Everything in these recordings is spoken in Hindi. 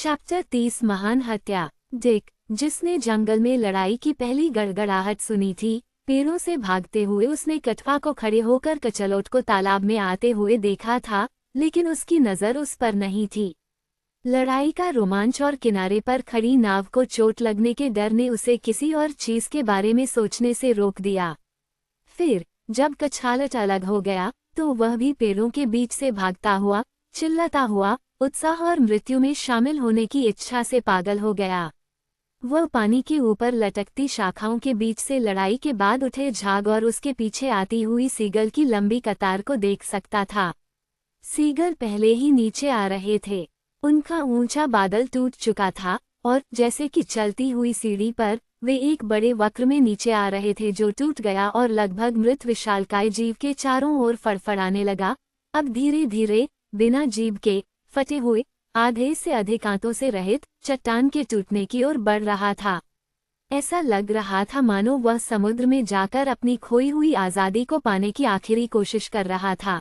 चैप्टर 30 महान हत्या। डिक, जिसने जंगल में लड़ाई की पहली गड़गड़ाहट सुनी थी, पेड़ों से भागते हुए उसने कटवा को खड़े होकर कचलोट को तालाब में आते हुए देखा था, लेकिन उसकी नज़र उस पर नहीं थी। लड़ाई का रोमांच और किनारे पर खड़ी नाव को चोट लगने के डर ने उसे किसी और चीज के बारे में सोचने से रोक दिया। फिर जब कछालट अलग हो गया तो वह भी पेड़ों के बीच से भागता हुआ, चिल्लाता हुआ, उत्साह और मृत्यु में शामिल होने की इच्छा से पागल हो गया। वह पानी के ऊपर लटकती शाखाओं के बीच से लड़ाई के बाद उठे झाग और उसके पीछे आती हुई सीगल की लंबी कतार को देख सकता था। सीगल पहले ही नीचे आ रहे थे। उनका ऊंचा बादल टूट चुका था और जैसे कि चलती हुई सीढ़ी पर वे एक बड़े वक्र में नीचे आ रहे थे जो टूट गया और लगभग मृत विशालकाय जीव के चारों ओर फड़फड़ाने लगा। अब धीरे धीरे बिना जीभ के फटे हुए, आधे से अधिक आंतों से रहित चट्टान के टूटने की ओर बढ़ रहा था। ऐसा लग रहा था मानो वह समुद्र में जाकर अपनी खोई हुई आज़ादी को पाने की आखिरी कोशिश कर रहा था।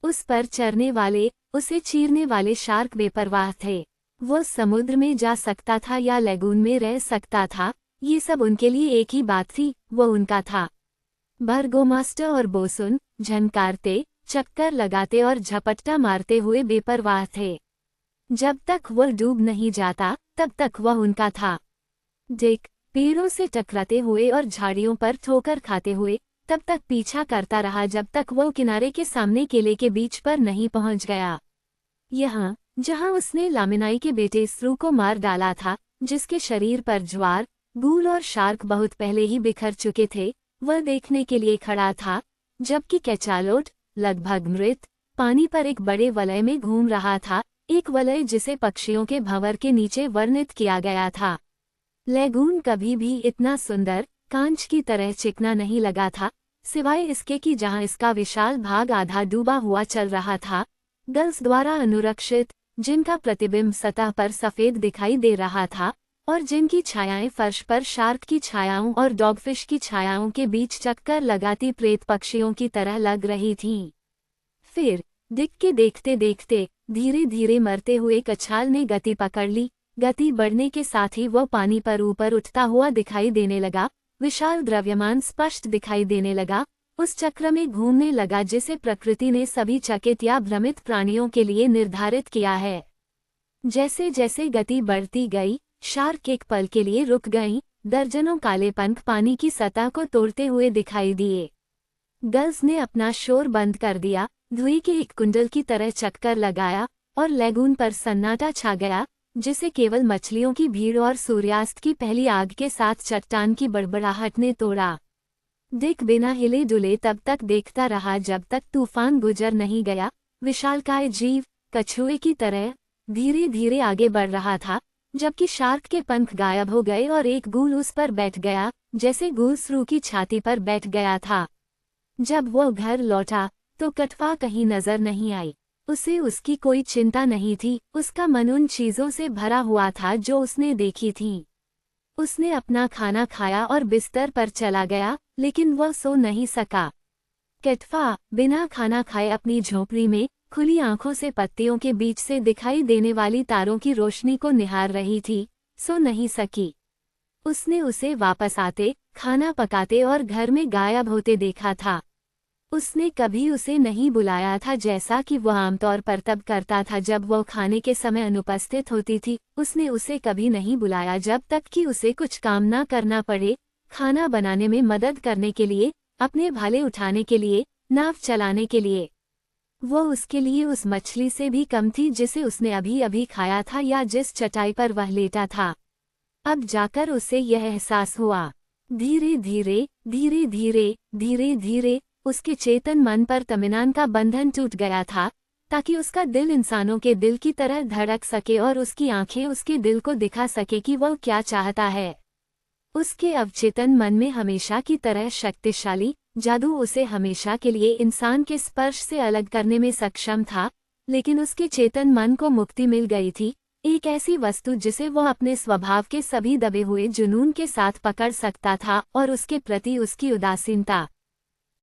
उस पर चरने वाले, उसे चीरने वाले शार्क बेपरवाह थे। वह समुद्र में जा सकता था या लेगून में रह सकता था, ये सब उनके लिए एक ही बात थी, वह उनका था। बर्गोमास्टर और बोसुन झनकारते, चक्कर लगाते और झपट्टा मारते हुए बेपरवाह थे। जब तक वह डूब नहीं जाता तब तक वह उनका था। डिक, पेड़ों से टकराते हुए और झाड़ियों पर ठोकर खाते हुए तब तक पीछा करता रहा जब तक वह किनारे के सामने केले के बीच पर नहीं पहुंच गया। यहाँ जहां उसने लामिनाई के बेटे स्रू को मार डाला था, जिसके शरीर पर ज्वार, गूल और शार्क बहुत पहले ही बिखर चुके थे, वह देखने के लिए खड़ा था, जबकि कैचालोट लगभग मृत पानी पर एक बड़े वलय में घूम रहा था, एक वलय जिसे पक्षियों के भंवर के नीचे वर्णित किया गया था। लेगून कभी भी इतना सुंदर, कांच की तरह चिकना नहीं लगा था, सिवाय इसके कि जहां इसका विशाल भाग आधा डूबा हुआ चल रहा था, गल्स द्वारा अनुरक्षित, जिनका प्रतिबिंब सतह पर सफेद दिखाई दे रहा था और जिनकी छायाएं फर्श पर शार्क की छायाओं और डॉगफिश की छायाओं के बीच चक्कर लगाती प्रेत पक्षियों की तरह लग रही थीं। फिर डिक के देखते देखते धीरे धीरे मरते हुए कछाल ने गति पकड़ ली। गति बढ़ने के साथ ही वह पानी पर ऊपर उठता हुआ दिखाई देने लगा, विशाल द्रव्यमान स्पष्ट दिखाई देने लगा, उस चक्र में घूमने लगा जिसे प्रकृति ने सभी चकित या भ्रमित प्राणियों के लिए निर्धारित किया है। जैसे जैसे गति बढ़ती गई, शार्क एक पल के लिए रुक गईं, दर्जनों काले पंख पानी की सतह को तोड़ते हुए दिखाई दिए। गल्स ने अपना शोर बंद कर दिया, धुएं के एक कुंडल की तरह चक्कर लगाया और लेगून पर सन्नाटा छा गया, जिसे केवल मछलियों की भीड़ और सूर्यास्त की पहली आग के साथ चट्टान की बड़बड़ाहट ने तोड़ा। डिक बिना हिले डुले तब तक देखता रहा जब तक तूफान गुजर नहीं गया। विशालकाय जीव कछुए की तरह धीरे धीरे आगे बढ़ रहा था, जबकि शार्क के पंख गायब हो गए और एक गूल उस पर बैठ गया, जैसे गूल स्रू की छाती पर बैठ गया था। जब वह घर लौटा तो कटवा कहीं नजर नहीं आई। उसे उसकी कोई चिंता नहीं थी, उसका मन उन चीजों से भरा हुआ था जो उसने देखी थीं। उसने अपना खाना खाया और बिस्तर पर चला गया, लेकिन वह सो नहीं सका। कटवा बिना खाना खाए अपनी झोपड़ी में खुली आंखों से पत्तियों के बीच से दिखाई देने वाली तारों की रोशनी को निहार रही थी, सो नहीं सकी। उसने उसे वापस आते, खाना पकाते और घर में गायब होते देखा था। उसने कभी उसे नहीं बुलाया था जैसा कि वह आमतौर पर तब करता था जब वह खाने के समय अनुपस्थित होती थी। उसने उसे कभी नहीं बुलाया जब तक कि उसे कुछ काम ना करना पड़े, खाना बनाने में मदद करने के लिए, अपने भाले उठाने के लिए, नाव चलाने के लिए। वह उसके लिए उस मछली से भी कम थी जिसे उसने अभी अभी खाया था या जिस चटाई पर वह लेटा था। अब जाकर उसे यह एहसास हुआ। धीरे धीरे धीरे धीरे धीरे धीरे उसके चेतन मन पर तमिनान का बंधन टूट गया था, ताकि उसका दिल इंसानों के दिल की तरह धड़क सके और उसकी आंखें उसके दिल को दिखा सके कि वह क्या चाहता है। उसके अवचेतन मन में हमेशा की तरह शक्तिशाली जादू उसे हमेशा के लिए इंसान के स्पर्श से अलग करने में सक्षम था, लेकिन उसके चेतन मन को मुक्ति मिल गई थी, एक ऐसी वस्तु जिसे वह अपने स्वभाव के सभी दबे हुए जुनून के साथ पकड़ सकता था और उसके प्रति उसकी उदासीनता